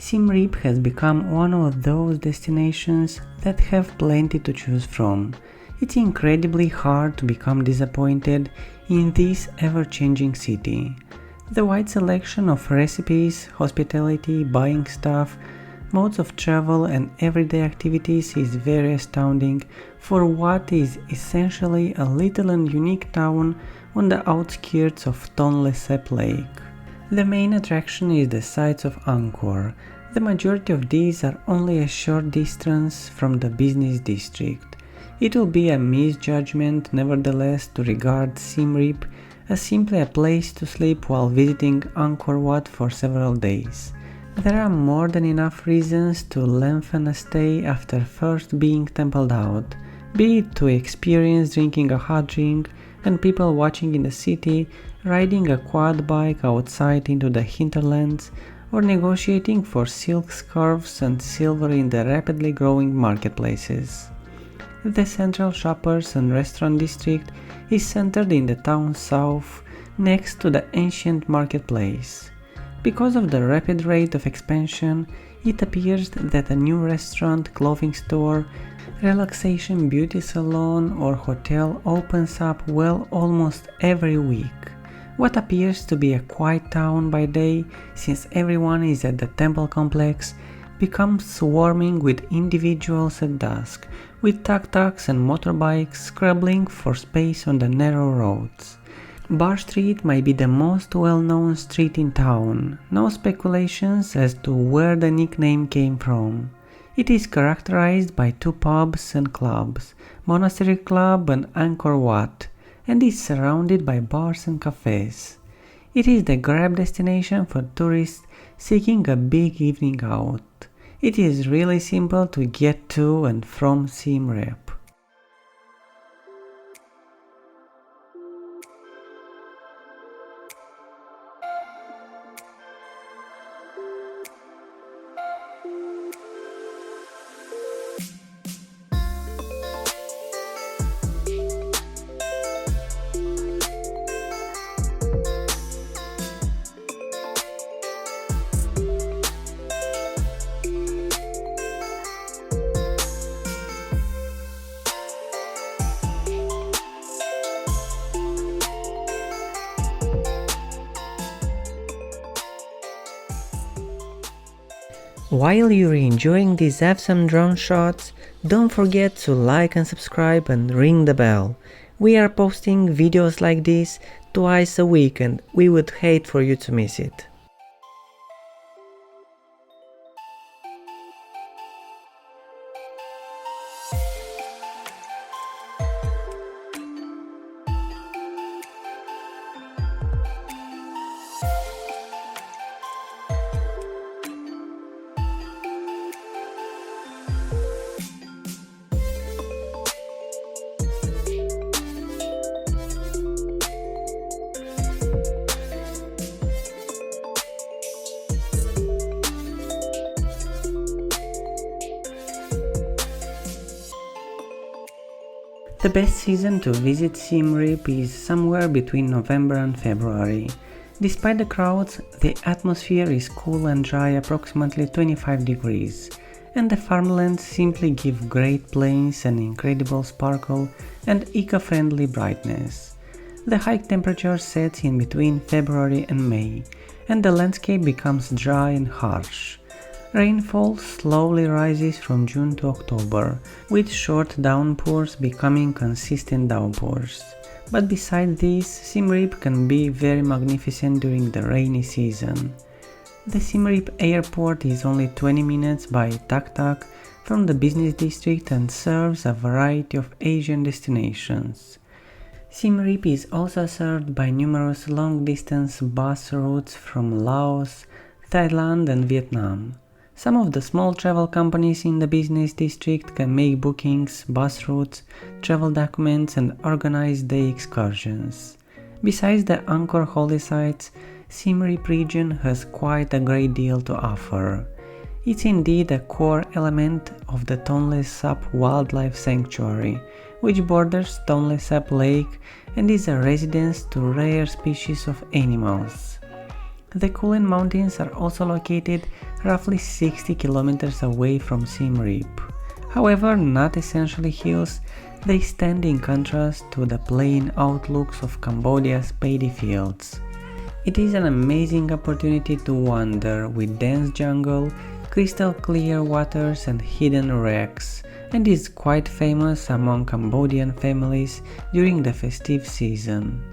Siem Reap has become one of those destinations that have plenty to choose from. It's incredibly hard to become disappointed in this ever-changing city. The wide selection of recipes, hospitality, buying stuff, modes of travel and everyday activities is very astounding for what is essentially a little and unique town on the outskirts of Tonle Sap Lake. The main attraction is the Sites of Angkor. The majority of these are only a short distance from the business district. It will be a misjudgment nevertheless to regard Siem Reap as simply a place to sleep while visiting Angkor Wat for several days. There are more than enough reasons to lengthen a stay after first being templed out, be it to experience drinking a hot drink and people watching in the city, riding a quad bike outside into the hinterlands, or negotiating for silk scarves and silver in the rapidly growing marketplaces. The central shoppers and restaurant district is centered in the town's south, next to the ancient marketplace. Because of the rapid rate of expansion, it appears that a new restaurant, clothing store, relaxation beauty salon or hotel opens up well almost every week. What appears to be a quiet town by day, since everyone is at the temple complex, becomes swarming with individuals at dusk, with tuk-tuks and motorbikes scrabbling for space on the narrow roads. Bar Street might be the most well-known street in town, no speculations as to where the nickname came from. It is characterized by two pubs and clubs, Monastery Club and Angkor Wat, and is surrounded by bars and cafes. It is the grab destination for tourists seeking a big evening out. It is really simple to get to and from Siem Reap. While you're enjoying these awesome drone shots, don't forget to like and subscribe and ring the bell. We are posting videos like this twice a week and we would hate for you to miss it. The best season to visit Siem Reap is somewhere between November and February. Despite the crowds, the atmosphere is cool and dry, approximately 25 degrees, and the farmlands simply give great plains an incredible sparkle and eco-friendly brightness. The high temperature sets in between February and May, and the landscape becomes dry and harsh. Rainfall slowly rises from June to October, with short downpours becoming consistent downpours. But besides this, Siem Reap can be very magnificent during the rainy season. The Siem Reap airport is only 20 minutes by tuk-tuk from the business district and serves a variety of Asian destinations. Siem Reap is also served by numerous long-distance bus routes from Laos, Thailand and Vietnam. Some of the small travel companies in the business district can make bookings, bus routes, travel documents and organize day excursions. Besides the Angkor holy sites, Siem Reap region has quite a great deal to offer. It's indeed a core element of the Tonle Sap Wildlife Sanctuary, which borders Tonle Sap Lake and is a residence to rare species of animals. The Kulin Mountains are also located roughly 60 kilometers away from Siem Reap. However, not essentially hills, they stand in contrast to the plain outlooks of Cambodia's paddy fields. It is an amazing opportunity to wander with dense jungle, crystal clear waters and hidden wrecks, and is quite famous among Cambodian families during the festive season.